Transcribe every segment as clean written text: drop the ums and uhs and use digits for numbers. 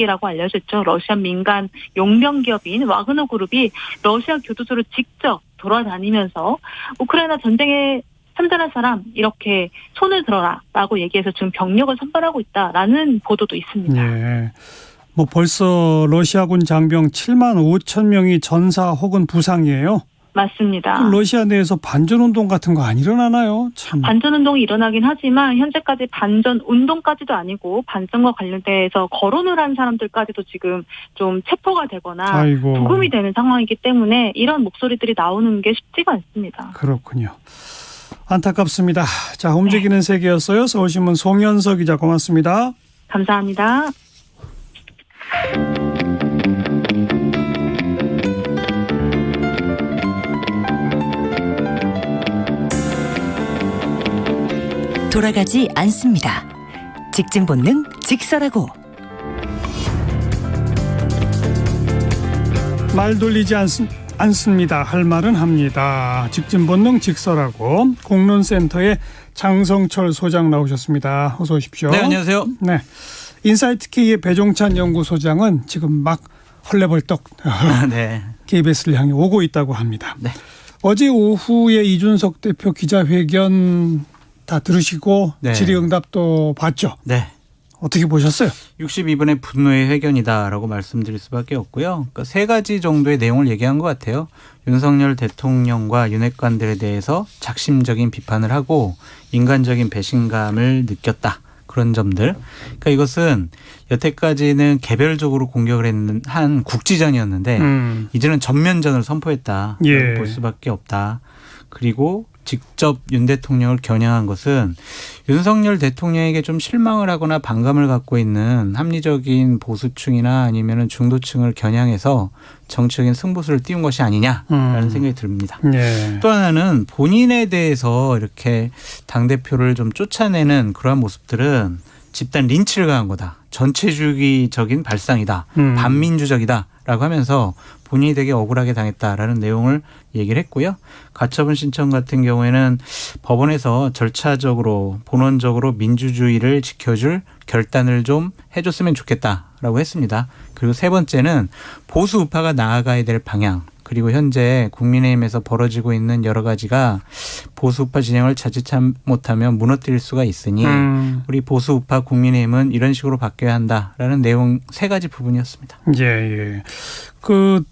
이라고 알려져 있죠. 러시아 민간 용병 기업인 와그너 그룹이 러시아 교도소를 직접 돌아다니면서 우크라이나 전쟁에 참전한 사람 이렇게 손을 들어라라고 얘기해서 지금 병력을 선발하고 있다라는 보도도 있습니다. 예. 뭐 벌써 러시아군 장병 7만 5천 명이 전사 혹은 부상이에요. 맞습니다. 러시아 내에서 반전운동 같은 거 안 일어나나요? 참. 반전운동이 일어나긴 하지만 현재까지 반전운동까지도 아니고 반전과 관련돼서 거론을 한 사람들까지도 지금 좀 체포가 되거나 아이고. 부금이 되는 상황이기 때문에 이런 목소리들이 나오는 게 쉽지가 않습니다. 그렇군요. 안타깝습니다. 자, 움직이는 세계였어요. 서울신문 송현석 기자 고맙습니다. 감사합니다. 돌아가지 않습니다. 직진 본능 직설하고. 말 돌리지 않습니다. 할 말은 합니다. 직진 본능 직설하고. 공론센터의 장성철 소장 나오셨습니다. 어서 오십시오. 네, 안녕하세요. 네, 인사이트K의 배종찬 연구소장은 지금 막 헐레벌떡 네. KBS를 향해 오고 있다고 합니다. 네. 어제 오후에 이준석 대표 기자회견 다 들으시고 네. 질의응답도 봤죠. 네. 어떻게 보셨어요? 62분의 분노의 회견이다라고 말씀드릴 수밖에 없고요. 그러니까 세 가지 정도의 내용을 얘기한 것 같아요. 윤석열 대통령과 윤핵관들에 대해서 작심적인 비판을 하고 인간적인 배신감을 느꼈다. 그런 점들. 그러니까 이것은 여태까지는 개별적으로 공격을 한 국지전이었는데 이제는 전면전을 선포했다. 예. 볼 수밖에 없다. 그리고 직접 윤 대통령을 겨냥한 것은 윤석열 대통령에게 좀 실망을 하거나 반감을 갖고 있는 합리적인 보수층이나 아니면 중도층을 겨냥해서 정치적인 승부수를 띄운 것이 아니냐라는 생각이 듭니다. 예. 또 하나는 본인에 대해서 이렇게 당대표를 좀 쫓아내는 그러한 모습들은 집단 린치를 가한 거다. 전체주의적인 발상이다. 반민주적이다라고 하면서 본인이 되게 억울하게 당했다라는 내용을 얘기를 했고요. 가처분 신청 같은 경우에는 법원에서 절차적으로 본원적으로 민주주의를 지켜줄 결단을 좀 해줬으면 좋겠다라고 했습니다. 그리고 세 번째는 보수 우파가 나아가야 될 방향. 그리고 현재 국민의힘에서 벌어지고 있는 여러 가지가 보수 우파 진영을 자칫 못하면 무너뜨릴 수가 있으니 우리 보수 우파 국민의힘은 이런 식으로 바뀌어야 한다라는 내용 세 가지 부분이었습니다. 예, 예. 그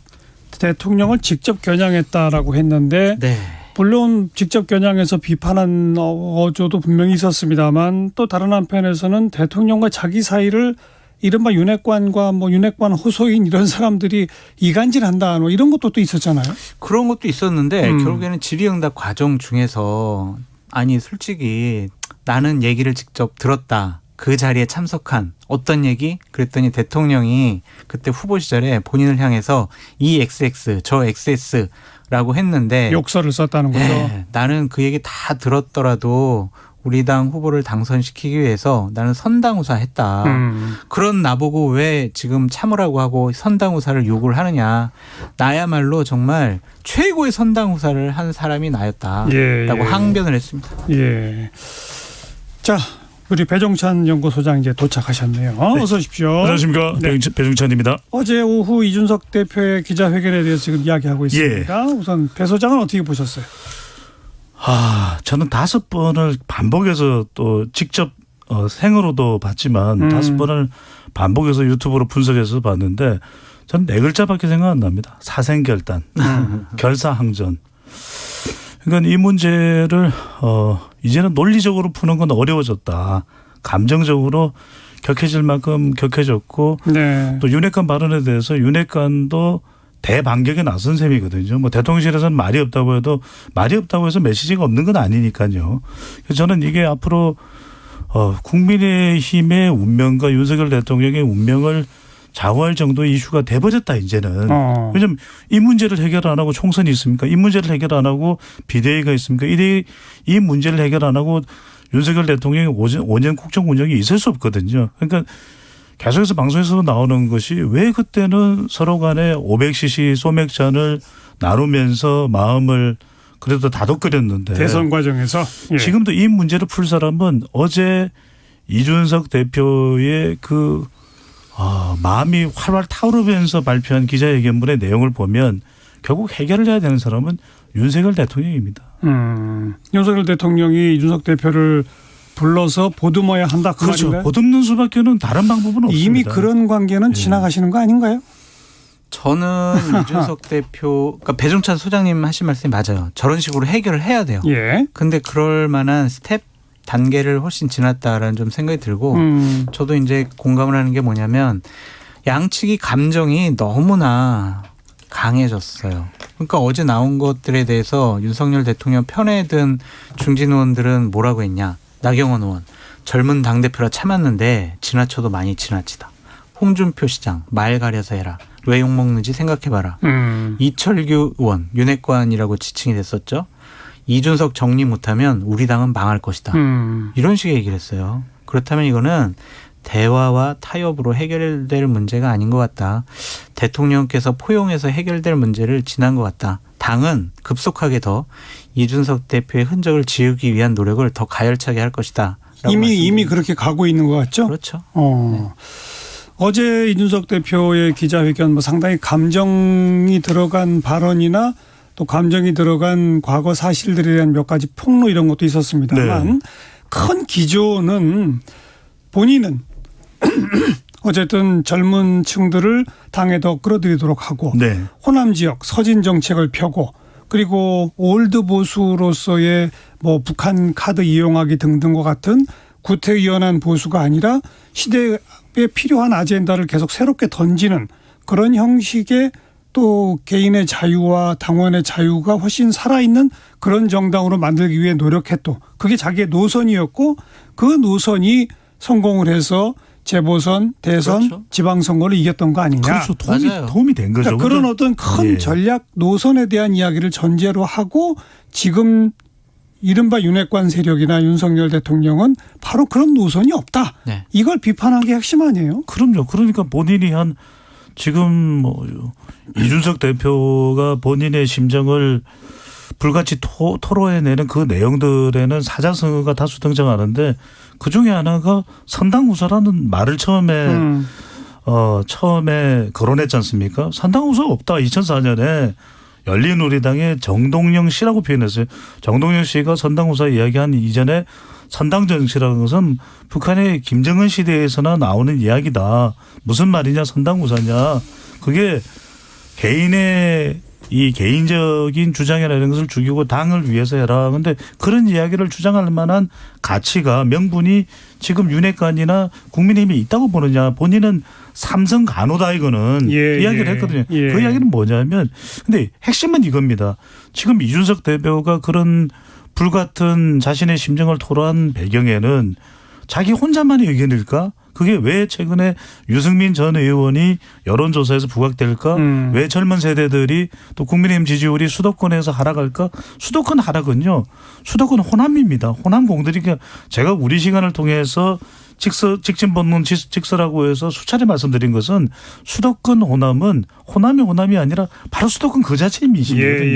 대통령을 직접 겨냥했다라고 했는데 네. 물론 직접 겨냥해서 비판한 어조도 분명히 있었습니다만 또 다른 한편에서는 대통령과 자기 사이를 이른바 윤핵관과 뭐 윤핵관 호소인 이런 사람들이 이간질한다 뭐 이런 것도 또 있었잖아요. 그런 것도 있었는데 결국에는 질의응답 과정 중에서 아니 솔직히 나는 얘기를 직접 들었다. 그 자리에 참석한 어떤 얘기? 그랬더니 대통령이 그때 후보 시절에 본인을 향해서 이 XX 저 XS라고 했는데 욕설을 썼다는 거죠. 네, 나는 그 얘기 다 들었더라도 우리 당 후보를 당선시키기 위해서 나는 선당우사했다. 그런 나보고 왜 지금 참으라고 하고 선당우사를 요구를 하느냐. 나야말로 정말 최고의 선당우사를 한 사람이 나였다라고 예. 항변을 했습니다. 예. 자, 우리 배종찬 연구소장 이제 도착하셨네요. 네. 어서 오십시오. 안녕하십니까. 네. 배종찬입니다. 어제 오후 이준석 대표의 기자회견에 대해서 지금 이야기하고 있습니다. 우선 배 소장은 어떻게 보셨어요? 저는 5번을 반복해서 또 직접 생으로도 봤지만 5번을 반복해서 유튜브로 분석해서 봤는데 저는 4글자밖에 생각 안 납니다. 사생결단, 결사항전. 그러니까 이 문제를 이제는 논리적으로 푸는 건 어려워졌다. 감정적으로 격해질 만큼 격해졌고 네. 또 윤핵관 발언에 대해서 윤핵관도 대반격에 나선 셈이거든요. 뭐 대통령실에서는 말이 없다고 해도 말이 없다고 해서 메시지가 없는 건 아니니까요. 그래서 저는 이게 앞으로 국민의힘의 운명과 윤석열 대통령의 운명을 좌우할 정도의 이슈가 돼버렸다 이제는. 왜냐하면 이 문제를 해결 안 하고 총선이 있습니까? 이 문제를 해결 안 하고 비대위가 있습니까? 이 문제를 해결 안 하고 윤석열 대통령의 5년 국정 운영이 있을 수 없거든요. 그러니까 계속해서 방송에서 나오는 것이 왜 그때는 서로 간에 500cc 소맥잔을 나누면서 마음을 그래도 다독거렸는데. 대선 과정에서. 예. 지금도 이 문제를 풀 사람은 어제 이준석 대표의 그 마음이 활활 타오르면서 발표한 기자회견문의 내용을 보면 결국 해결을 해야 되는 사람은 윤석열 대통령입니다. 윤석열 대통령이 이준석 대표를 불러서 보듬어야 한다. 그 그렇죠. 말인가요? 보듬는 수밖에는 다른 방법은 없습니다. 이미 그런 관계는 지나가시는 거 아닌가요? 저는 이준석 대표, 그러니까 배종찬 소장님 하신 말씀이 맞아요. 저런 식으로 해결을 해야 돼요. 예. 근데 그럴 만한 스텝 단계를 훨씬 지났다라는 좀 생각이 들고 저도 이제 공감을 하는 게 뭐냐면 양측이 감정이 너무나 강해졌어요. 그러니까 어제 나온 것들에 대해서 윤석열 대통령 편에 든 중진 의원들은 뭐라고 했냐. 나경원 의원 젊은 당대표라 참았는데 지나쳐도 많이 지나치다. 홍준표 시장 말 가려서 해라. 왜 욕먹는지 생각해봐라. 이철규 의원 윤핵관이라고 지칭이 됐었죠. 이준석 정리 못하면 우리 당은 망할 것이다. 이런 식의 얘기를 했어요. 그렇다면 이거는 대화와 타협으로 해결될 문제가 아닌 것 같다. 대통령께서 포용해서 해결될 문제를 지난 것 같다. 당은 급속하게 더 이준석 대표의 흔적을 지우기 위한 노력을 더 가열차게 할 것이다. 이미 그렇게 가고 있는 것 같죠? 그렇죠. 네. 어제 이준석 대표의 기자회견 상당히 감정이 들어간 발언이나 또 감정이 들어간 과거 사실들에 대한 몇 가지 폭로 이런 것도 있었습니다만 네. 큰 기조는 본인은 어쨌든 젊은 층들을 당에 더 끌어들이도록 하고 네. 호남 지역 서진 정책을 펴고 그리고 올드 보수로서의 북한 카드 이용하기 등등과 같은 구태의연한 보수가 아니라 시대에 필요한 아젠다를 계속 새롭게 던지는 그런 형식의 또 개인의 자유와 당원의 자유가 훨씬 살아있는 그런 정당으로 만들기 위해 노력했고 그게 자기의 노선이었고 그 노선이 성공을 해서 재보선, 대선, 그렇죠. 지방선거를 이겼던 거 아니냐. 그렇죠. 맞아요. 도움이 된 거죠. 그러니까 그런 어떤 큰 전략 노선에 대한 이야기를 전제로 하고 지금 이른바 윤핵관 세력이나 윤석열 대통령은 바로 그런 노선이 없다. 네. 이걸 비판한 게 핵심 아니에요? 그럼요. 그러니까 본인이 지금 이준석 대표가 본인의 심정을 불같이 토로해내는 그 내용들에는 사자성어가 다수 등장하는데 그중에 하나가 선당우사라는 말을 처음에 거론했지 않습니까? 선당우사가 없다. 2004년에 열린우리당의 정동영 씨라고 표현했어요. 정동영 씨가 선당우사 이야기한 이전에 선당정치라는 것은 북한의 김정은 시대에서나 나오는 이야기다. 무슨 말이냐 선당우사냐. 그게 개인의 이 개인적인 주장이라는 것을 죽이고 당을 위해서 해라. 그런데 그런 이야기를 주장할 만한 가치가 명분이 지금 윤핵관이나 국민의힘이 있다고 보느냐. 본인은 삼성 간호다 이거는 이야기를 했거든요. 그 이야기는 뭐냐면 근데 핵심은 이겁니다. 지금 이준석 대표가 그런 불같은 자신의 심정을 토로한 배경에는 자기 혼자만의 의견일까? 그게 왜 최근에 유승민 전 의원이 여론조사에서 부각될까? 왜 젊은 세대들이 또 국민의힘 지지율이 수도권에서 하락할까? 수도권 하락은요. 수도권 호남입니다. 호남 공들이 제가 우리 시간을 통해서 직진본문 직서라고 해서 수차례 말씀드린 것은 수도권 호남은 호남이 아니라 바로 수도권 그 자체의 민심이거든요.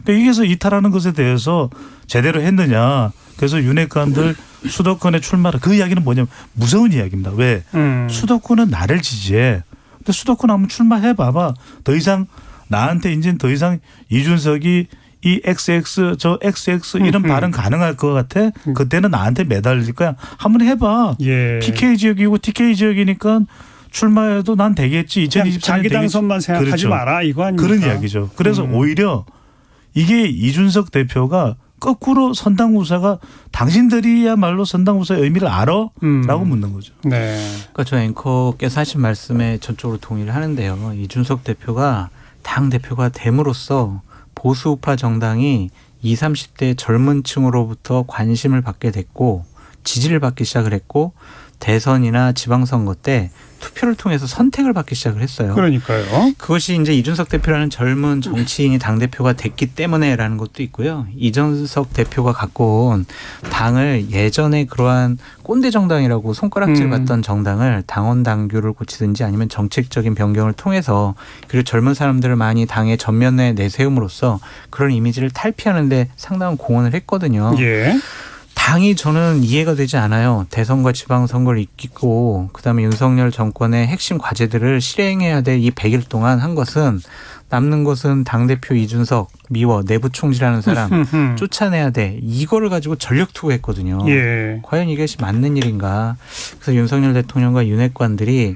그러니까 여기서 이탈하는 것에 대해서 제대로 했느냐. 그래서 윤핵관들 수도권에 출마를 그 이야기는 뭐냐면 무서운 이야기입니다. 왜? 수도권은 나를 지지해. 근데 수도권 한번 출마해 봐봐. 더 이상 나한테 이제 더 이상 이준석이 이 XX 저 XX 이런 발언 가능할 것 같아. 그때는 나한테 매달릴 거야. 한번 해봐. PK 지역이고 TK 지역이니까 출마해도 난 되겠지. 2024년 자기 당선만 생각하지 그렇죠. 마라 이거 아닙니까? 그런 이야기죠. 그래서 오히려 이게 이준석 대표가 거꾸로 선당우사가 당신들이야말로 선당우사의 의미를 알아? 라고 묻는 거죠. 네. 그러니까 저 앵커께서 하신 말씀에 전적으로 동의를 하는데요. 이준석 대표가 당대표가 됨으로써 보수우파 정당이 20, 30대 젊은 층으로부터 관심을 받게 됐고 지지를 받기 시작을 했고 대선이나 지방선거 때 투표를 통해서 선택을 받기 시작을 했어요. 그러니까요. 그것이 이제 이준석 대표라는 젊은 정치인이 당대표가 됐기 때문에라는 것도 있고요. 이준석 대표가 갖고 온 당을 예전에 그러한 꼰대 정당이라고 손가락질 받던 정당을 당원 당규를 고치든지 아니면 정책적인 변경을 통해서 그리고 젊은 사람들을 많이 당의 전면에 내세움으로써 그런 이미지를 탈피하는 데 상당한 공헌을 했거든요. 당이 저는 이해가 되지 않아요. 대선과 지방선거를 이기고 그다음에 윤석열 정권의 핵심 과제들을 실행해야 될 이 100일 동안 한 것은 남는 것은 당대표 이준석, 미워, 내부 총질하는 사람 쫓아내야 돼. 이거를 가지고 전력 투구했거든요. 예. 과연 이것이 맞는 일인가. 그래서 윤석열 대통령과 윤핵관들이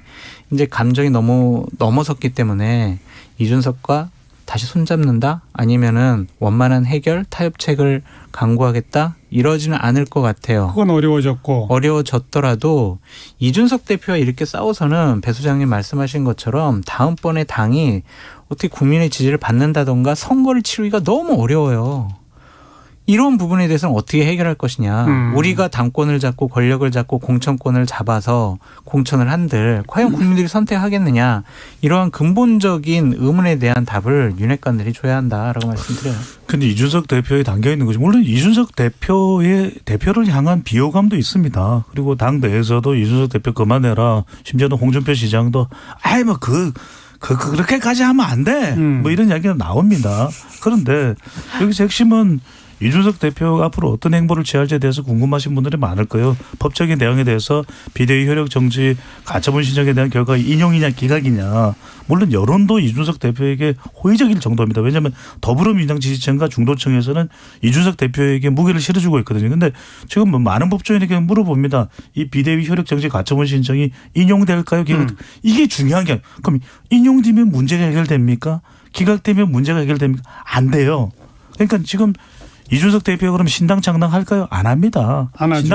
이제 감정이 너무 넘어섰기 때문에 이준석과 다시 손잡는다? 아니면은 원만한 해결, 타협책을 강구하겠다? 이러지는 않을 것 같아요. 그건 어려워졌고. 어려워졌더라도 이준석 대표와 이렇게 싸워서는 배 소장님 말씀하신 것처럼 다음번에 당이 어떻게 국민의 지지를 받는다던가 선거를 치르기가 너무 어려워요. 이런 부분에 대해서는 어떻게 해결할 것이냐. 우리가 당권을 잡고 권력을 잡고 공천권을 잡아서 공천을 한들 과연 국민들이 선택하겠느냐. 이러한 근본적인 의문에 대한 답을 윤핵관들이 줘야 한다라고 말씀드려요. 근데 이준석 대표에 담겨 있는 것이 물론 이준석 대표를 향한 비호감도 있습니다. 그리고 당 내에서도 이준석 대표 그만해라. 심지어는 홍준표 시장도 그렇게까지 하면 안 돼. 뭐 이런 이야기가 나옵니다. 그런데 여기서 핵심은 이준석 대표가 앞으로 어떤 행보를 취할지에 대해서 궁금하신 분들이 많을 거예요. 법적인 내용에 대해서 비대위 효력 정지 가처분 신청에 대한 결과가 인용이냐 기각이냐. 물론 여론도 이준석 대표에게 호의적일 정도입니다. 왜냐하면 더불어민주당 지지층과 중도층에서는 이준석 대표에게 무게를 실어주고 있거든요. 그런데 지금 뭐 많은 법조인에게 물어봅니다. 이 비대위 효력 정지 가처분 신청이 인용될까요? 이게 중요한 게 그럼 인용되면 문제가 해결됩니까? 기각되면 문제가 해결됩니까? 안 돼요. 그러니까 지금 이준석 대표가 그럼 신당 창당할까요? 안 합니다. 안 하죠.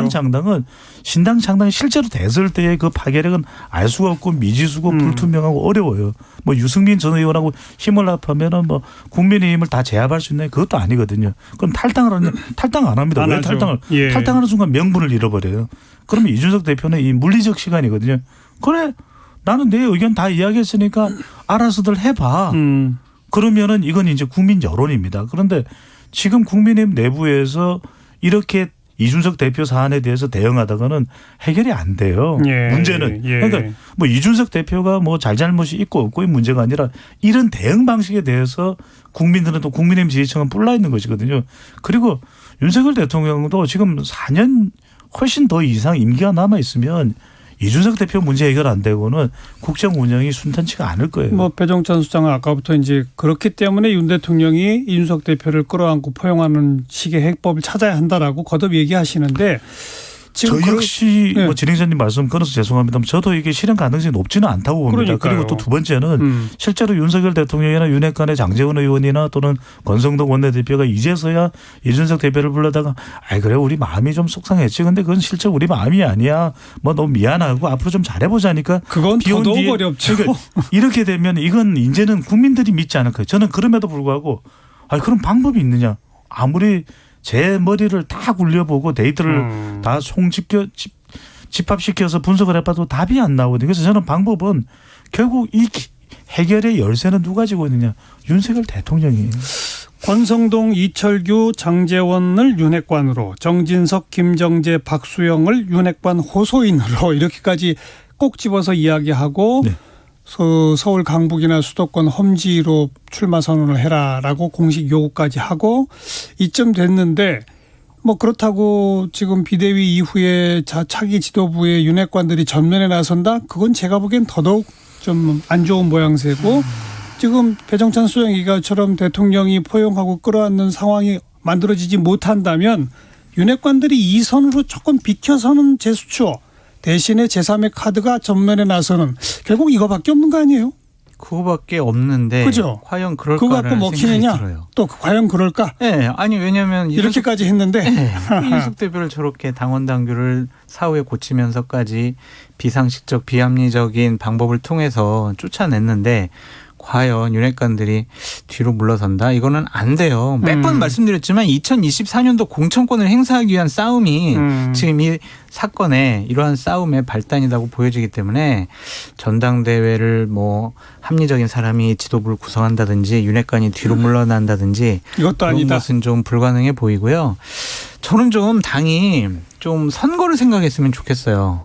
신당 창당이 실제로 됐을 때의 그 파괴력은 알 수가 없고 미지수고 불투명하고 어려워요. 뭐 유승민 전 의원하고 힘을 합하면은 뭐 국민의힘을 다 제압할 수 있나요? 그것도 아니거든요. 그럼 탈당을 하느냐? 탈당 안 합니다. 왜 탈당을? 예. 탈당하는 순간 명분을 잃어버려요. 그러면 이준석 대표는 이 물리적 시간이거든요. 그래 나는 내 의견 다 이야기했으니까 알아서들 해봐. 그러면은 이건 이제 국민 여론입니다. 그런데 지금 국민의힘 내부에서 이렇게 이준석 대표 사안에 대해서 대응하다가는 해결이 안 돼요. 예. 문제는. 예. 그러니까 뭐 이준석 대표가 뭐 잘잘못이 있고 없고의 문제가 아니라 이런 대응 방식에 대해서 국민들은 또 국민의힘 지지층은 뿔나 있는 것이거든요. 그리고 윤석열 대통령도 지금 4년 훨씬 더 이상 임기가 남아 있으면 이준석 대표 문제 해결 안 되고는 국정 운영이 순탄치가 않을 거예요. 뭐 배종찬 수장은 아까부터 이제 그렇기 때문에 윤 대통령이 이준석 대표를 끌어안고 포용하는 식의 해법을 찾아야 한다라고 거듭 얘기하시는데 지금 저 역시 네. 뭐 진행자님 말씀 끊어서 죄송합니다만 저도 이게 실현 가능성이 높지는 않다고 봅니다. 그러니까요. 그리고 또 두 번째는 실제로 윤석열 대통령이나 윤핵관의 장제원 의원이나 또는 권성동 원내대표가 이제서야 이준석 대표를 불러다가 그래 우리 마음이 좀 속상했지. 근데 그건 실제 우리 마음이 아니야. 뭐 너무 미안하고 앞으로 좀 잘해보자니까. 그건 더더욱 어렵죠. 그러니까 이렇게 되면 이건 이제는 국민들이 믿지 않을 거예요. 저는 그럼에도 불구하고 그런 방법이 있느냐. 아무리 제 머리를 다 굴려보고 데이터를 다 집합시켜서 분석을 해봐도 답이 안 나오거든요. 그래서 저는 방법은 결국 이 해결의 열쇠는 누가 지고 있느냐. 윤석열 대통령이에요. 권성동, 이철규, 장제원을 윤핵관으로, 정진석, 김정재, 박수영을 윤핵관 호소인으로 이렇게까지 꼭 집어서 이야기하고 네. 서울 강북이나 수도권 험지로 출마 선언을 해라라고 공식 요구까지 하고 이쯤 됐는데 뭐 그렇다고 지금 비대위 이후에 차기 지도부의 윤핵관들이 전면에 나선다? 그건 제가 보기엔 더더욱 좀 안 좋은 모양새고 지금 배정찬 수장 얘기처럼 대통령이 포용하고 끌어안는 상황이 만들어지지 못한다면 윤핵관들이 이 선으로 조금 비켜서는 제스처 대신에 제3의 카드가 전면에 나서는 결국 이거밖에 없는 거 아니에요? 그거밖에 없는데 그죠? 과연 그럴까라는 그거 갖고 먹히느냐? 생각이 들어요. 또 과연 그럴까? 네, 아니 왜냐하면 이렇게까지 했는데 이준석 대표를 저렇게 당원 당규를 사후에 고치면서까지 비상식적 비합리적인 방법을 통해서 쫓아냈는데 과연 윤핵관들이 뒤로 물러선다? 이거는 안 돼요. 몇 번 말씀드렸지만 2024년도 공천권을 행사하기 위한 싸움이 지금 이 사건의 이러한 싸움의 발단이라고 보여지기 때문에 전당대회를 뭐 합리적인 사람이 지도부를 구성한다든지 윤핵관이 뒤로 물러난다든지 이것도 그런 아니다. 것은 좀 불가능해 보이고요. 저는 좀 당이 좀 선거를 생각했으면 좋겠어요.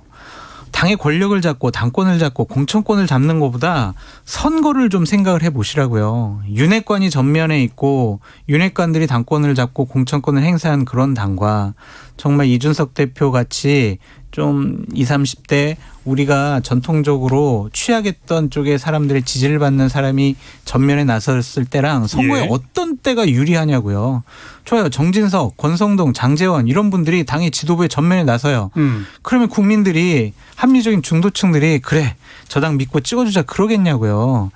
당의 권력을 잡고 당권을 잡고 공천권을 잡는 것보다 선거를 좀 생각을 해보시라고요. 윤핵관이 전면에 있고 윤핵관들이 당권을 잡고 공천권을 행사한 그런 당과 정말 이준석 대표 같이 좀 20, 30대 우리가 전통적으로 취약했던 쪽의 사람들의 지지를 받는 사람이 전면에 나섰을 때랑 선거에 예. 어떤 때가 유리하냐고요. 좋아요. 정진석, 권성동, 장제원 이런 분들이 당의 지도부의 전면에 나서요. 그러면 국민들이 합리적인 중도층들이 그래 저 당 믿고 찍어주자 그러겠냐고요.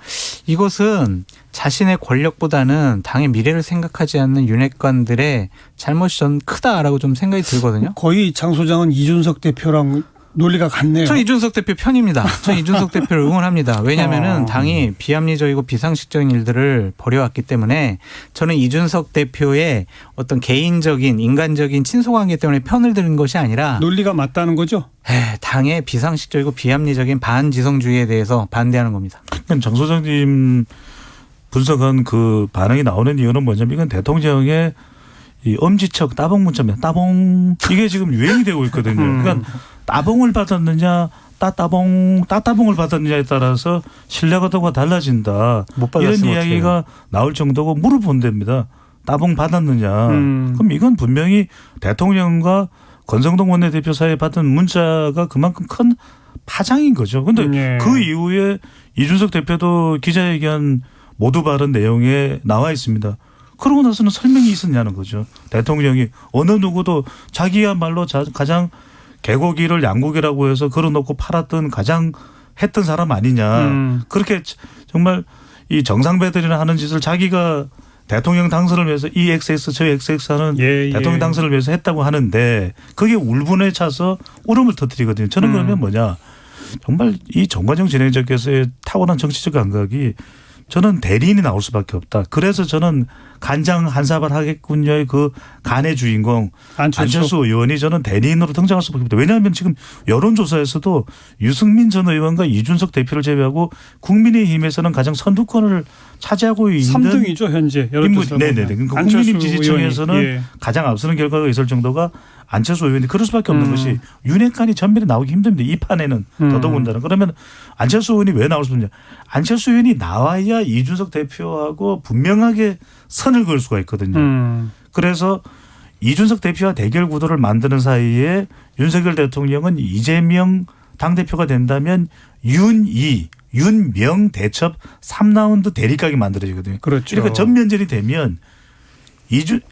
이것은 자신의 권력보다는 당의 미래를 생각하지 않는 윤핵관들의 잘못이 전 크다라고 좀 생각이 들거든요. 거의 장 소장은 이준석 대표랑 논리가 같네요. 전 이준석 대표 편입니다. 전 이준석 대표를 응원합니다. 왜냐하면 당이 비합리적이고 비상식적인 일들을 벌여왔기 때문에 저는 이준석 대표의 어떤 개인적인 인간적인 친소관계 때문에 편을 드는 것이 아니라 논리가 맞다는 거죠? 당의 비상식적이고 비합리적인 반지성주의에 대해서 반대하는 겁니다. 장 소장님 분석한 그 반응이 나오는 이유는 뭐냐면 이건 대통령의 이 엄지척 따봉 문자입니다. 따봉 이게 지금 유행이 되고 있거든요. 그러니까 따봉을 받았느냐 따따봉을 받았느냐에 따라서 신뢰도가 달라진다. 못 받았으면 이런 이야기가 어떡해요. 나올 정도고 물어본답니다. 따봉 받았느냐. 그럼 이건 분명히 대통령과 권성동 원내대표 사이에 받은 문자가 그만큼 큰 파장인 거죠. 그런데 그 이후에 이준석 대표도 기자회견 모두 발언 내용에 나와 있습니다. 그러고 나서는 설명이 있었냐는 거죠. 대통령이 어느 누구도 자기야말로 가장 개고기를 양고기라고 해서 걸어놓고 팔았던 가장 했던 사람 아니냐. 그렇게 정말 이 정상배들이나 하는 짓을 자기가 대통령 당선을 위해서 이 XX 저 XX 하는 대통령 당선을 위해서 했다고 하는데 그게 울분에 차서 울음을 터뜨리거든요. 저는 그러면 뭐냐. 정말 이 정관용 진행자께서의 타고난 정치적 감각이 저는 대리인이 나올 수밖에 없다. 그래서 저는 간장 한 사발 하겠군요의 그 간의 주인공 안철수 의원이 저는 대리인으로 등장할 수밖에 없다. 왜냐하면 지금 여론조사에서도 유승민 전 의원과 이준석 대표를 제외하고 국민의힘에서는 가장 선두권을 차지하고 있는 3등이죠 현재 여론조사. 네네. 그러니까 국민의힘 지지층에서는 가장 앞서는 결과가 있을 정도가 안철수 의원이 그럴 수밖에 없는 것이 윤핵관이 전면에 나오기 힘듭니다. 이 판에는 더더군다나. 그러면 안철수 의원이 왜 나올 수 있느냐. 안철수 의원이 나와야 이준석 대표하고 분명하게 선을 그을 수가 있거든요. 그래서 이준석 대표와 대결 구도를 만드는 사이에 윤석열 대통령은 이재명 당대표가 된다면 윤명 대첩 3라운드 대립각이 만들어지거든요. 그렇죠. 그러니까 전면전이 되면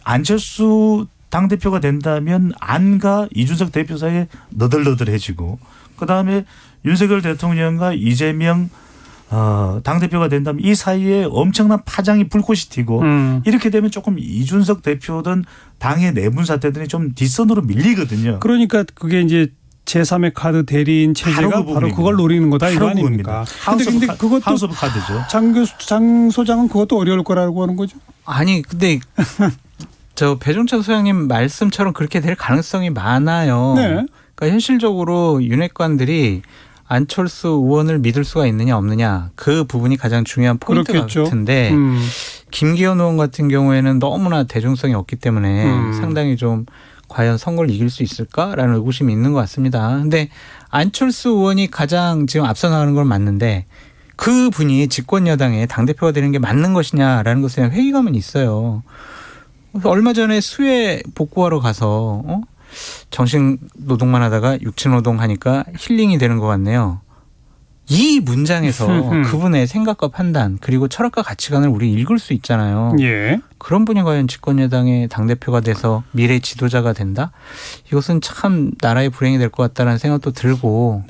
안철수 당대표가 된다면 안과 이준석 대표 사이에 너덜너덜해지고 그다음에 윤석열 대통령과 이재명 당대표가 된다면 이 사이에 엄청난 파장이 불꽃이 튀고 이렇게 되면 조금 이준석 대표든 당의 내분 사태들이 좀 뒷선으로 밀리거든요. 그러니까 그게 이제 제3의 카드 대리인 체제가 바로 그걸 노리는 거다 이거 아닙니까? 근데 그것도 하우스 오브 카드죠. 장 소장은 그것도 어려울 거라고 하는 거죠? 아니 근데 저 배종찬 소장님 말씀처럼 그렇게 될 가능성이 많아요. 네. 그러니까 현실적으로 윤핵관들이 안철수 의원을 믿을 수가 있느냐 없느냐 그 부분이 가장 중요한 포인트 같은데 김기현 의원 같은 경우에는 너무나 대중성이 없기 때문에 상당히 좀 과연 선거를 이길 수 있을까라는 의구심이 있는 것 같습니다. 그런데 안철수 의원이 가장 지금 앞서 나가는 건 맞는데 그 분이 집권 여당의 당대표가 되는 게 맞는 것이냐라는 것에 대한 회의감은 있어요. 얼마 전에 수해 복구하러 가서 정신 노동만 하다가 육체 노동 하니까 힐링이 되는 것 같네요. 이 문장에서 그분의 생각과 판단 그리고 철학과 가치관을 우리 읽을 수 있잖아요. 예. 그런 분이 과연 집권여당의 당대표가 돼서 미래 지도자가 된다? 이것은 참 나라의 불행이 될 것 같다는 생각도 들고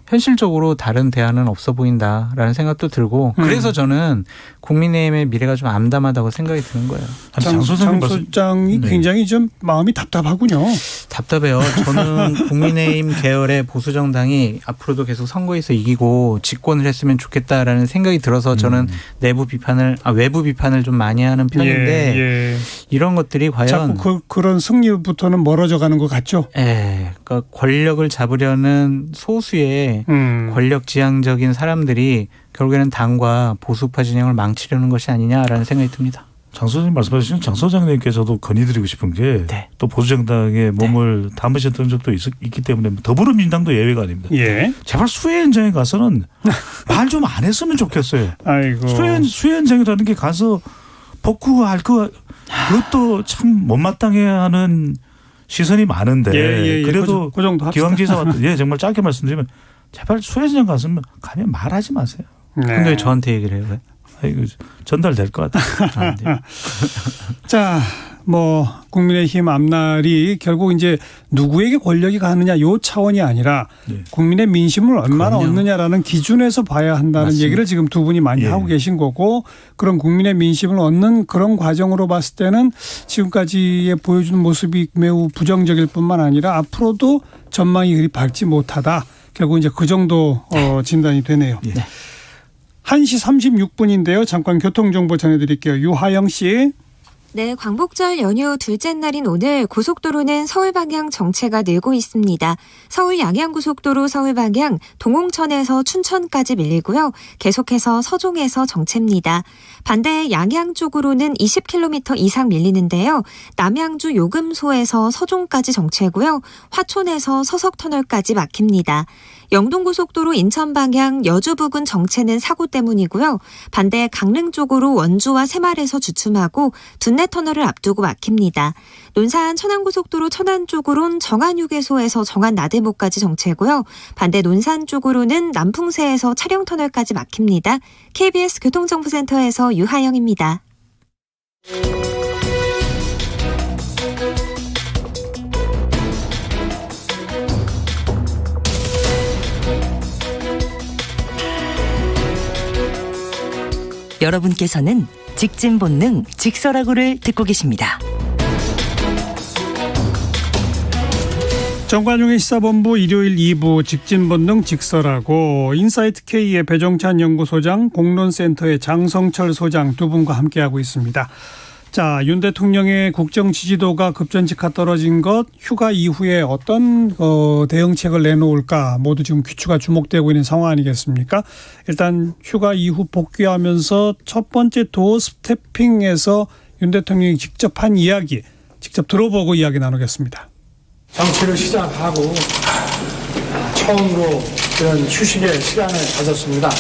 현실적으로 다른 대안은 없어 보인다라는 생각도 들고 그래서 저는 국민의힘의 미래가 좀 암담하다고 생각이 드는 거예요. 장 소장이 굉장히 좀 마음이 답답하군요. 답답해요. 저는 국민의힘 계열의 보수정당이 앞으로도 계속 선거에서 이기고 집권을 했으면 좋겠다라는 생각이 들어서 저는 외부 비판을 좀 많이 하는 편인데 이런 것들이 과연 자꾸 그런 승리부터는 멀어져 가는 것 같죠. 그러니까 권력을 잡으려는 소수의 권력지향적인 사람들이 결국에는 당과 보수파 진영을 망치려는 것이 아니냐라는 생각이 듭니다. 장 소장님 말씀하신 장 소장님께서도 건의드리고 싶은 게 또 보수정당에 몸을 담으셨던 적도 있기 때문에 더불어민주당도 예외가 아닙니다. 제발 수해 현장에 가서는 말 좀 안 했으면 좋겠어요. 아이고. 수해 현장이라는 게 가서 복구할 그것도 참 못마땅해 하는 시선이 많은데 그래도 그 정도 합시다. 기왕지사가 정말 짧게 말씀드리면 제발 수혜진장 가면 말하지 마세요. 네. 근데 왜 저한테 얘기를 해요? 이거 전달될 것 같아요. 자, 국민의힘 앞날이 결국 이제 누구에게 권력이 가느냐 요 차원이 아니라 국민의 민심을 얼마나 얻느냐라는 기준에서 봐야 한다는 맞습니다. 얘기를 지금 두 분이 많이 하고 계신 거고, 그런 국민의 민심을 얻는 그런 과정으로 봤을 때는 지금까지의 보여주는 모습이 매우 부정적일 뿐만 아니라 앞으로도 전망이 그리 밝지 못하다. 결국 이제 그 정도 진단이 되네요. 1시 36분인데요. 잠깐 교통정보 전해드릴게요. 유하영 씨. 네, 광복절 연휴 둘째 날인 오늘 고속도로는 서울 방향 정체가 늘고 있습니다. 서울 양양고속도로 서울 방향 동홍천에서 춘천까지 밀리고요. 계속해서 서종에서 정체입니다. 반대 양양 쪽으로는 20km 이상 밀리는데요. 남양주 요금소에서 서종까지 정체고요. 화촌에서 서석터널까지 막힙니다. 영동고속도로 인천 방향 여주 부근 정체는 사고 때문이고요. 반대 강릉 쪽으로 원주와 새말에서 주춤하고 둔내터널을 앞두고 막힙니다. 논산 천안고속도로 천안 쪽으로는 정안휴게소에서 정안 나들목까지 정체고요. 반대 논산 쪽으로는 남풍세에서 차량터널까지 막힙니다. KBS 교통정보센터에서 유하영입니다. 여러분께서는 직진 본능 직설하고를 듣고 계십니다. 정관용의 시사본부 일요일 2부 직진본능 직설하고, 인사이트 K의 배종찬 연구소장, 공론센터의 장성철 소장 두 분과 함께하고 있습니다. 자, 윤 대통령의 국정 지지도가 급전직하 떨어진 것, 휴가 이후에 어떤 대응책을 내놓을까 모두 지금 귀추가 주목되고 있는 상황 아니겠습니까? 일단 휴가 이후 복귀하면서 첫 번째 도어 스태핑에서 윤 대통령이 직접 한 이야기, 직접 들어보고 이야기 나누겠습니다. 정치를 시작하고 처음으로 그런 휴식의 시간을 가졌습니다.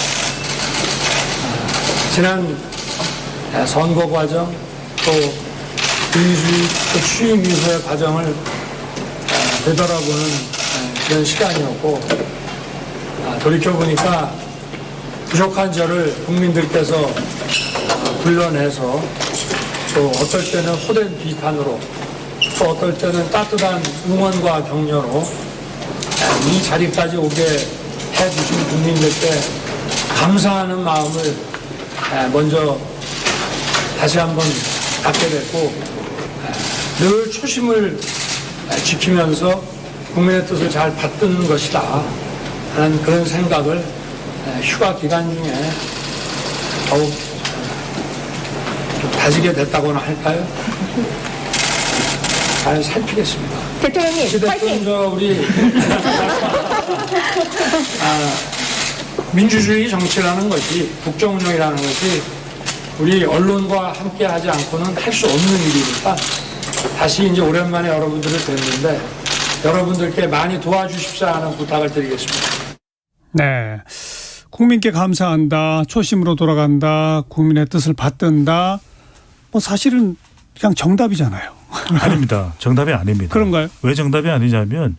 지난 선거 과정, 또 취임 이후의 과정을 되돌아보는 그런 시간이었고, 돌이켜보니까 부족한 저를 국민들께서 불러내서 또 어떨 때는 호된 비판으로, 또 어떨 때는 따뜻한 응원과 격려로 이 자리까지 오게 해주신 국민들께 감사하는 마음을 먼저 다시 한번 갖게 됐고, 늘 초심을 지키면서 국민의 뜻을 잘 받드는 것이다 하는 그런 생각을 휴가 기간 중에 더욱 좀 다지게 됐다고나 할까요? 잘 살피겠습니다. 대통령님, 파이팅! 우리 민주주의 정치라는 것이, 국정운영이라는 것이 우리 언론과 함께 하지 않고는 할 수 없는 일이니까 다시 이제 오랜만에 여러분들을 뵙는데 여러분들께 많이 도와주십사 하는 부탁을 드리겠습니다. 네. 국민께 감사한다, 초심으로 돌아간다, 국민의 뜻을 받든다. 사실은 그냥 정답이잖아요. 아닙니다. 정답이 아닙니다. 그런가요? 왜 정답이 아니냐면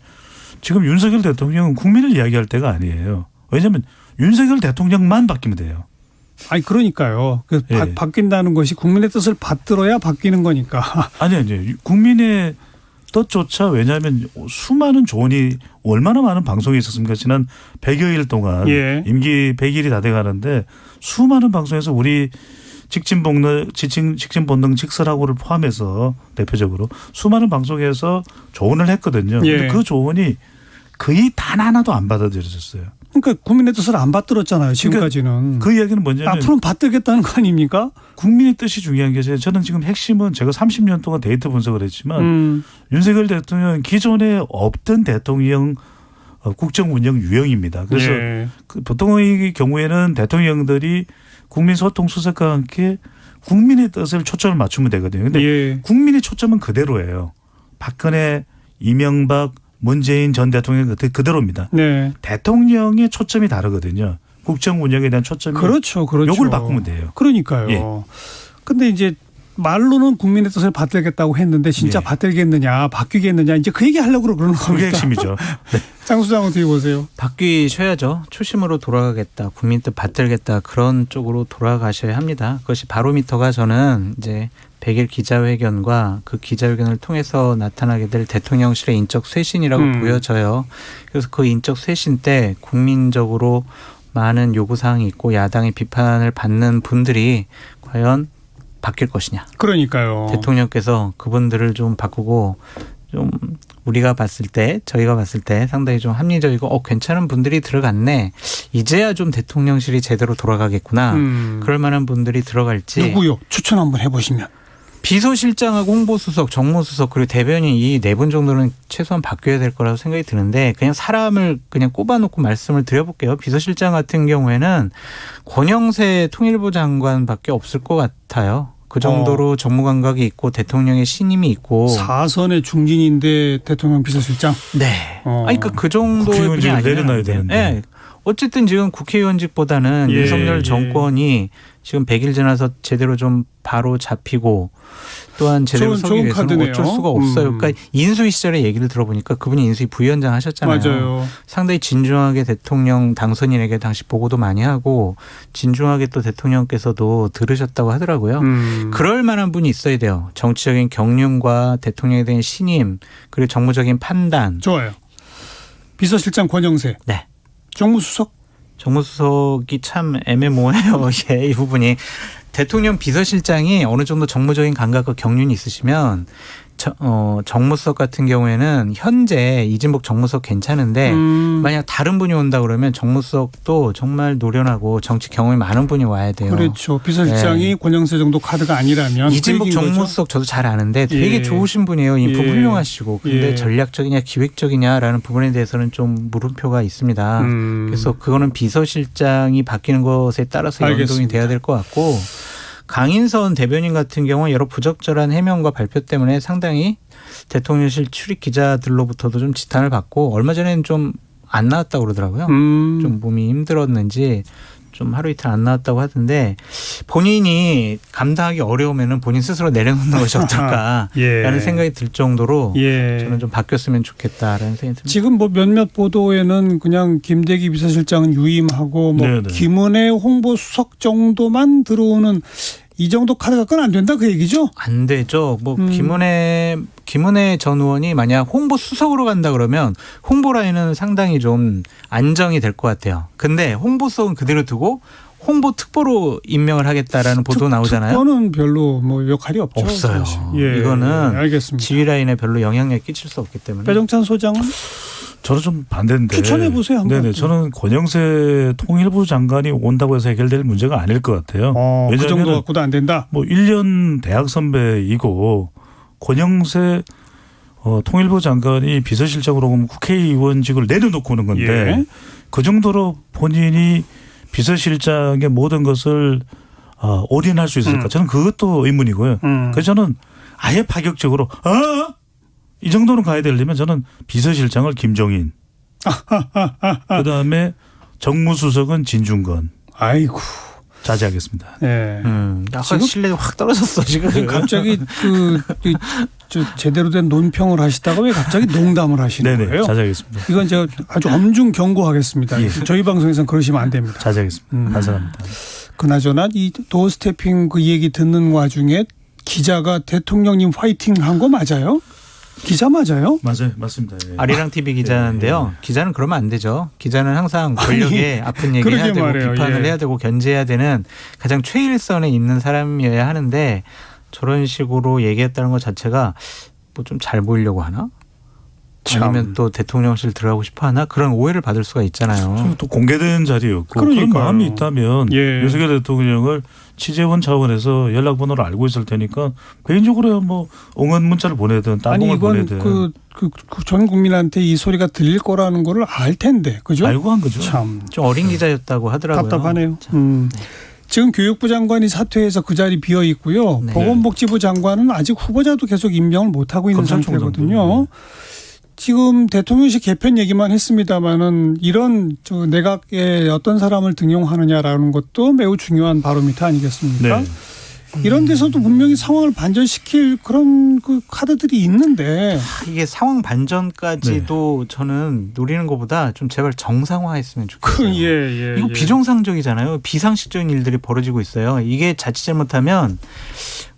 지금 윤석열 대통령은 국민을 이야기할 때가 아니에요. 왜냐하면 윤석열 대통령만 바뀌면 돼요. 아니 그러니까요. 바뀐다는 것이 국민의 뜻을 받들어야 바뀌는 거니까. 아니 국민의 뜻조차, 왜냐하면 수많은 조언이, 얼마나 많은 방송이 있었습니까? 지난 100여일 동안 임기 100일이 다 돼가는데 수많은 방송에서 우리 직진본능 직설하고를 포함해서 대표적으로 수많은 방송에서 조언을 했거든요. 그런데 그 조언이 거의 단 하나도 안 받아들여졌어요. 그러니까 국민의 뜻을 안 받들었잖아요. 지금까지는. 그러니까 그 이야기는 뭐냐면 앞으로는 받들겠다는 거 아닙니까? 국민의 뜻이 중요한 게, 저는 지금 핵심은, 제가 30년 동안 데이터 분석을 했지만 윤석열 대통령은 기존에 없던 대통령 국정 운영 유형입니다. 그래서 보통의 경우에는 대통령들이 국민 소통 수석과 함께 국민의 뜻을 초점을 맞추면 되거든요. 그런데 국민의 초점은 그대로예요. 박근혜, 이명박, 문재인 전 대통령 그대로입니다. 대통령의 초점이 다르거든요. 국정 운영에 대한 초점이. 그렇죠. 요걸 바꾸면 돼요. 그러니까요. 근데 이제 말로는 국민의 뜻을 받들겠다고 했는데 진짜 네. 받들겠느냐 바뀌겠느냐 이제 그 얘기 하려고 그러는 겁니다. 그게 핵심이죠. 네. 장 수장은 어떻게 보세요? 바뀌셔야죠. 초심으로 돌아가겠다. 국민 뜻 받들겠다. 그런 쪽으로 돌아가셔야 합니다. 그것이 바로미터가 저는 이제 100일 기자회견과 그 기자회견을 통해서 나타나게 될 대통령실의 인적 쇄신이라고 보여져요. 그래서 그 인적 쇄신 때 국민적으로 많은 요구사항이 있고 야당의 비판을 받는 분들이 과연 바뀔 것이냐. 그러니까요. 대통령께서 그분들을 좀 바꾸고 좀 우리가 봤을 때 저희가 봤을 때 상당히 좀 합리적이고 괜찮은 분들이 들어갔네. 이제야 좀 대통령실이 제대로 돌아가겠구나. 그럴 만한 분들이 들어갈지. 누구요? 추천 한번 해보시면. 비서실장하고 홍보수석, 정무수석 그리고 대변인 이 네 분 정도는 최소한 바뀌어야 될 거라고 생각이 드는데 그냥 사람을 그냥 꼽아놓고 말씀을 드려볼게요. 비서실장 같은 경우에는 권영세 통일부 장관밖에 없을 것 같아요. 그 정도로 정무 감각이 있고 대통령의 신임이 있고 4선의 중진인데 대통령 비서실장. 네. 그러니까 그 정도의 분이 국회의원직을 아니면 내려놔야 되는데. 네. 어쨌든 지금 국회의원직보다는 예, 윤석열 예. 정권이 지금 100일 지나서 제대로 좀 바로 잡히고 또한 제대로 서기 좋은 위해서는 카드네요. 어쩔 수가 없어요. 그러니까 인수위 시절에 얘기를 들어보니까 그분이 인수위 부위원장 하셨잖아요. 맞아요. 상당히 진중하게 대통령 당선인에게 당시 보고도 많이 하고 진중하게 또 대통령께서도 들으셨다고 하더라고요. 그럴 만한 분이 있어야 돼요. 정치적인 경륜과 대통령에 대한 신임 그리고 정무적인 판단. 좋아요. 비서실장 권영세. 네. 정무수석. 정무수석이 참 애매모호해요. 예, 이 부분이. 대통령 비서실장이 어느 정도 정무적인 감각과 경륜이 있으시면 정무수석 같은 경우에는 현재 이진복 정무수석 괜찮은데 만약 다른 분이 온다 그러면 정무수석도 정말 노련하고 정치 경험이 많은 분이 와야 돼요. 그렇죠. 비서실장이 네. 권영세 정도 카드가 아니라면 이진복 정무수석 저도 잘 아는데 되게 예. 좋으신 분이에요. 인품 예. 훌륭하시고. 근데 예. 전략적이냐 기획적이냐라는 부분에 대해서는 좀 물음표가 있습니다. 그래서 그거는 비서실장이 바뀌는 것에 따라서 연동이 알겠습니다. 돼야 될 것 같고 강인선 대변인 같은 경우는 여러 부적절한 해명과 발표 때문에 상당히 대통령실 출입 기자들로부터도 좀 지탄을 받고 얼마 전에는 좀 안 나왔다고 그러더라고요. 좀 몸이 힘들었는지 좀 하루 이틀 안 나왔다고 하던데 본인이 감당하기 어려우면은 본인 스스로 내려놓는 것이 어떨까라는 예. 생각이 들 정도로 예. 저는 좀 바뀌었으면 좋겠다라는 생각이 듭니다. 지금 뭐 몇몇 보도에는 그냥 김대기 비서실장은 유임하고 뭐 네네. 김은혜 홍보수석 정도만 들어오는 이 정도 카드 갖고는 안 된다 그 얘기죠? 안 되죠. 뭐 김은혜 전 의원이 만약 홍보 수석으로 간다 그러면 홍보 라인은 상당히 좀 안정이 될 것 같아요. 근데 홍보수석은 그대로 두고 홍보 특보로 임명을 하겠다라는 보도 나오잖아요. 특보는 별로 뭐 역할이 없죠. 없어요. 사실. 예, 이거는 알겠습니다. 지휘 라인에 별로 영향력 끼칠 수 없기 때문에. 배종찬 소장은 저는 좀 반대인데. 추천해 보세요. 한번. 네네. 저는 권영세 통일부 장관이 온다고 해서 해결될 문제가 아닐 것 같아요. 그 정도 왜냐하면 갖고도 안 된다. 뭐 1년 대학 선배이고 권영세 통일부 장관이 비서실장으로 오면 국회의원직을 내려놓고 오는 건데 예. 그 정도로 본인이 비서실장의 모든 것을 올인할 수 있을까? 저는 그것도 의문이고요. 그래서 저는 아예 파격적으로 이 정도는 가야 되려면 저는 비서실장을 김종인 그다음에 정무수석은 진중권 아이고. 자제하겠습니다. 예. 약간 신뢰가 확 떨어졌어 지금. 갑자기 제대로 된 논평을 하시다가 왜 갑자기 농담을 하시는 네네. 거예요? 자제하겠습니다. 이건 제가 아주 엄중 경고하겠습니다. 예. 저희 방송에서는 그러시면 안 됩니다. 자제하겠습니다. 반성합니다. 그나저나 이 도어 스태핑 그 얘기 듣는 와중에 기자가 대통령님 화이팅 한 거 맞아요? 기자 맞아요? 맞아요. 맞습니다. 예. 아리랑 TV 기자인데요. 기자는 그러면 안 되죠. 기자는 항상 권력에 아픈 얘기 해야 그러게 되고 말해요. 비판을 예. 해야 되고 견제해야 되는 가장 최일선에 있는 사람이어야 하는데 저런 식으로 얘기했다는 것 자체가 뭐 좀 잘 보이려고 하나? 아니면 또 대통령실 들어가고 싶어 하나? 그런 오해를 받을 수가 있잖아요. 또 공개된 자리였고 그러니까요. 그런 마음이 있다면 예. 윤석열 대통령을 취재원 차원에서 연락번호를 알고 있을 테니까 개인적으로 뭐 응원 문자를 보내든 아니 따봉을 이건 보내든 전 국민한테 이 소리가 들릴 거라는 거를 알 텐데 그죠? 알고 한 거죠. 참 좀 어린 기자였다고 하더라고요. 답답하네요. 네. 지금 교육부 장관이 사퇴해서 그 자리 비어 있고요. 네. 보건복지부 장관은 아직 후보자도 계속 임명을 못 하고 있는 검찰총장도. 상태거든요. 지금 대통령실 개편 얘기만 했습니다마는 이런 내각에 어떤 사람을 등용하느냐라는 것도 매우 중요한 바로미터 아니겠습니까? 네. 이런 데서도 분명히 상황을 반전시킬 그런 그 카드들이 있는데 이게 상황 반전까지도 저는 노리는 것보다 좀 제발 정상화했으면 좋겠어요. 이거 비정상적이잖아요. 비상식적인 일들이 벌어지고 있어요. 이게 자칫 잘못하면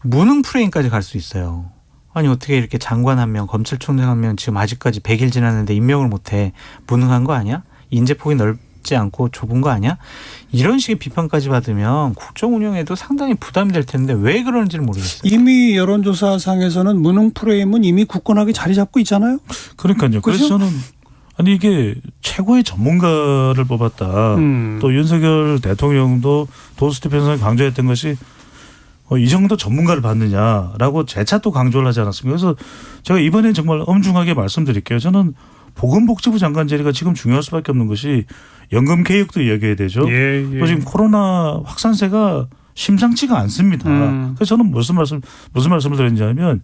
무능 프레임까지 갈 수 있어요. 아니 어떻게 이렇게 장관 한 명, 검찰총장 한 명 지금 아직까지 100일 지났는데 임명을 못해. 무능한 거 아니야? 인재폭이 넓지 않고 좁은 거 아니야? 이런 식의 비판까지 받으면 국정 운영에도 상당히 부담이 될 텐데 왜 그러는지는 모르겠어요. 이미 여론조사상에서는 무능 프레임은 이미 굳건하게 자리 잡고 있잖아요. 그러니까요. 그래서 저는 아니 이게 최고의 전문가를 뽑았다. 또 윤석열 대통령도 도스트 편성에 강조했던 것이 이 정도 전문가를 받느냐라고 재차 또 강조를 하지 않았습니까? 그래서 제가 이번엔 정말 엄중하게 말씀드릴게요. 저는 보건복지부 장관 자리가 지금 중요할 수밖에 없는 것이 연금 개혁도 이야기해야 되죠. 또 지금 코로나 확산세가 심상치가 않습니다. 그래서 저는 무슨 말씀을 드렸냐면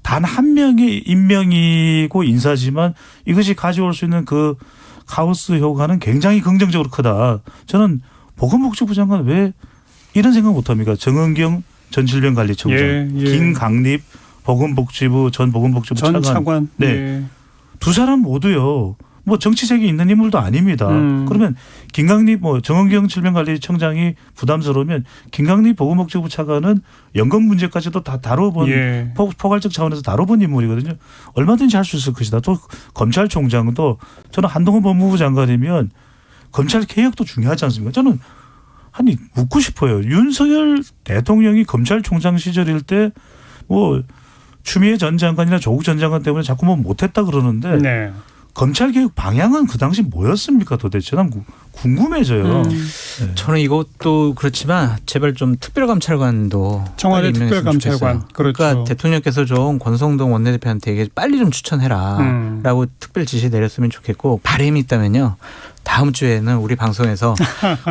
단 한 명의 임명이고 인사지만 이것이 가져올 수 있는 그 카오스 효과는 굉장히 긍정적으로 크다. 저는 보건복지부 장관 왜 이런 생각 못합니까? 정은경 전 질병관리청장, 김강립 전 보건복지부 차관. 네. 두 사람 모두요. 뭐 정치색이 있는 인물도 아닙니다. 그러면 김강립 정은경 질병관리청장이 부담스러우면 김강립 보건복지부 차관은 연금 문제까지도 다 다뤄본 포괄적 차원에서 다뤄본 인물이거든요. 얼마든지 할 수 있을 것이다. 또 검찰총장도 저는 한동훈 법무부 장관이면 검찰 개혁도 중요하지 않습니까? 저는 아니 묻고 싶어요. 윤석열 대통령이 검찰총장 시절일 때 추미애 전 장관이나 조국 전 장관 때문에 자꾸 못했다 그러는데 검찰개혁 방향은 그 당시 뭐였습니까 도대체? 난 궁금해져요. 네. 저는 이것도 그렇지만 제발 좀 특별감찰관도 청와대 특별감찰관. 그렇죠. 그러니까 대통령께서 좀 권성동 원내대표한테 이게 빨리 좀 추천해라 라고 특별 지시 내렸으면 좋겠고 바람이 있다면요. 다음 주에는 우리 방송에서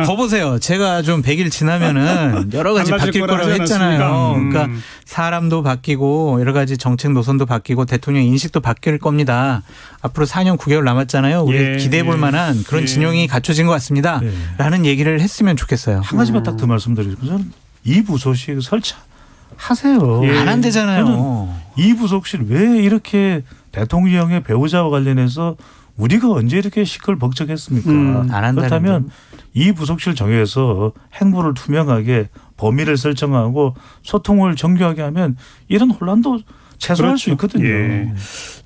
거보세요. 제가 좀 100일 지나면은 여러 가지 바뀔 거라고 했잖아요. 그러니까 사람도 바뀌고 여러 가지 정책 노선도 바뀌고 대통령 인식도 바뀔 겁니다. 앞으로 4년 9개월 남았잖아요. 우리 기대해 볼 만한 그런 진영이 갖춰진 것 같습니다. 라는 얘기를 했으면 좋겠어요. 한 가지만 딱 더 말씀드리고 저는 이 부속실 설치하세요. 안 한대잖아요. 이 부속실 왜 이렇게 대통령의 배우자와 관련해서 우리가 언제 이렇게 시끌벅적했습니까? 안 그렇다면 이 부속실 정해서 행보를 투명하게 범위를 설정하고 소통을 정교하게 하면 이런 혼란도 최소화할 수 있거든요.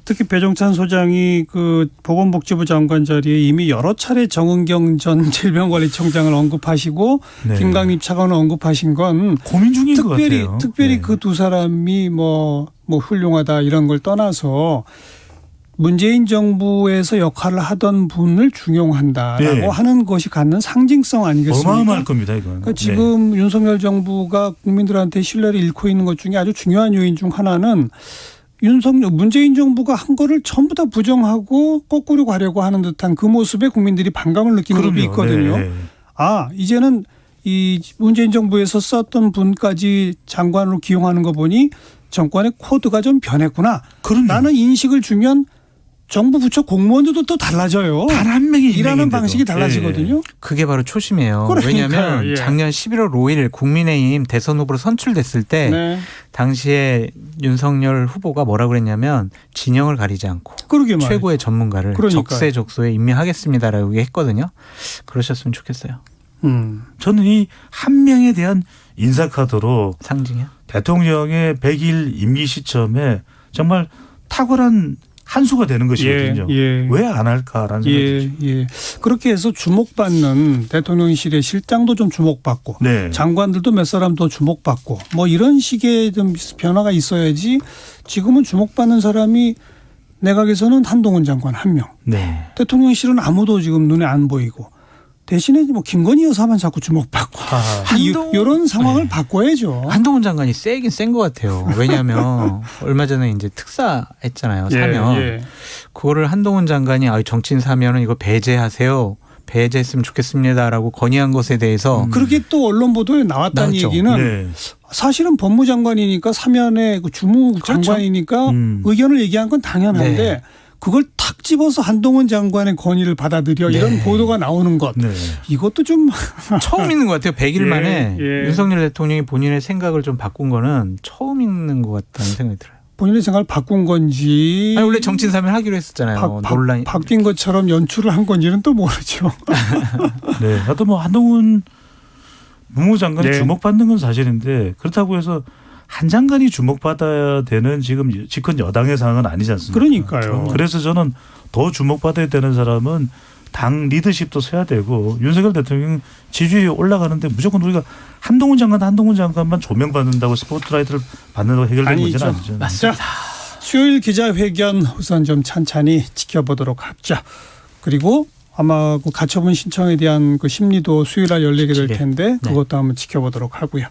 특히 배종찬 소장이 그 보건복지부 장관 자리에 이미 여러 차례 정은경 전 질병관리청장을 언급하시고 김강립 차관을 언급하신 건 고민 중인 것 같아요. 특별히 그 두 사람이 뭐 훌륭하다 이런 걸 떠나서 문재인 정부에서 역할을 하던 분을 중용한다라고 하는 것이 갖는 상징성 아니겠습니까? 어마어마할 겁니다. 이건. 그러니까 지금 윤석열 정부가 국민들한테 신뢰를 잃고 있는 것 중에 아주 중요한 요인 중 하나는 문재인 정부가 한 거를 전부 다 부정하고 거꾸로 가려고 하는 듯한 그 모습에 국민들이 반감을 느끼는 것도 있거든요. 이제는 이 문재인 정부에서 썼던 분까지 장관으로 기용하는 거 보니 정권의 코드가 좀 변했구나. 나는 인식을 주면 정부 부처 공무원들도 또 달라져요. 단 한 명이 일하는 방식이 달라지거든요. 그게 바로 초심이에요. 왜냐하면 작년 11월 5일 국민의힘 대선 후보로 선출됐을 때 당시에 윤석열 후보가 뭐라고 그랬냐면 진영을 가리지 않고 최고의 전문가를 적세적소에 임명하겠습니다라고 했거든요. 그러셨으면 좋겠어요. 저는 이 한 명에 대한 인사카드로 상징이야? 대통령의 100일 임기 시점에 정말 탁월한 한 수가 되는 것이거든요. 왜 안 할까라는 생각이 들죠. 그렇게 해서 주목받는 대통령실의 실장도 좀 주목받고 장관들도 몇 사람 더 주목받고 뭐 이런 식의 좀 변화가 있어야지 지금은 주목받는 사람이 내각에서는 한동훈 장관 한 명. 대통령실은 아무도 지금 눈에 안 보이고 대신에 뭐 김건희 여사만 자꾸 주목받고 이런 상황을 바꿔야죠. 한동훈 장관이 세긴 센 것 같아요. 왜냐하면 얼마 전에 이제 특사했잖아요. 사면 그거를 한동훈 장관이 정치인 사면은 이거 배제하세요. 배제했으면 좋겠습니다라고 건의한 것에 대해서 그렇게 또 언론 보도에 나왔다는 얘기는 사실은 법무장관이니까 사면의 주무장관이니까 의견을 얘기한 건 당연한데 그걸 탁 집어서 한동훈 장관의 건의를 받아들여 이런 보도가 나오는 것. 네. 이것도 좀 처음 있는 것 같아요. 100일 예, 만에 예. 윤석열 대통령이 본인의 생각을 좀 바꾼 거는 처음 있는 것 같다는 생각이 들어요. 본인의 생각을 바꾼 건지 아니, 원래 정치인사면 하기로 했었잖아요. 논란이 바뀐 것처럼 연출을 한 건지는 또 모르죠. 네. 하여튼 뭐 한동훈 법무장관이 네. 주목받는 건 사실인데 그렇다고 해서 한 장관이 주목받아야 되는 지금 집권 여당의 상황은 아니지 않습니까? 그러니까요. 그래서 저는 더 주목받아야 되는 사람은 당 리더십도 서야 되고 윤석열 대통령 지지율이 올라가는데 무조건 우리가 한동훈 장관만 조명받는다고 스포트라이트를 받는다고 해결되는 문제는 아니죠. 맞습니다. 수요일 기자회견 우선 좀 찬찬히 지켜보도록 하죠. 그리고 아마 그 가처분 신청에 대한 그 심리도 수요일 날 열리게 될 텐데 그것도 한번 지켜보도록 하고요.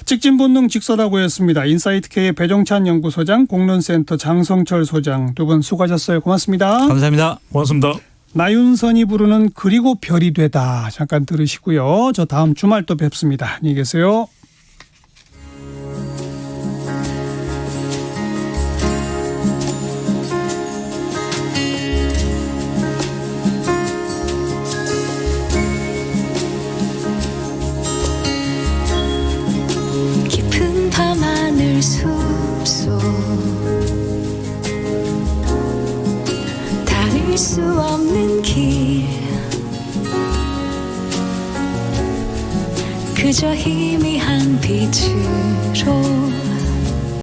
직진본능 직설하고였습니다. 인사이트K의 배종찬 연구소장, 공론센터 장성철 소장 두 분 수고하셨어요. 고맙습니다. 감사합니다. 고맙습니다. 나윤선이 부르는 그리고 별이 되다 잠깐 들으시고요. 저 다음 주말 또 뵙습니다. 안녕히 계세요. 깊은 밤하늘 숲속 닿을 수 없는 길 그저 희미한 빛으로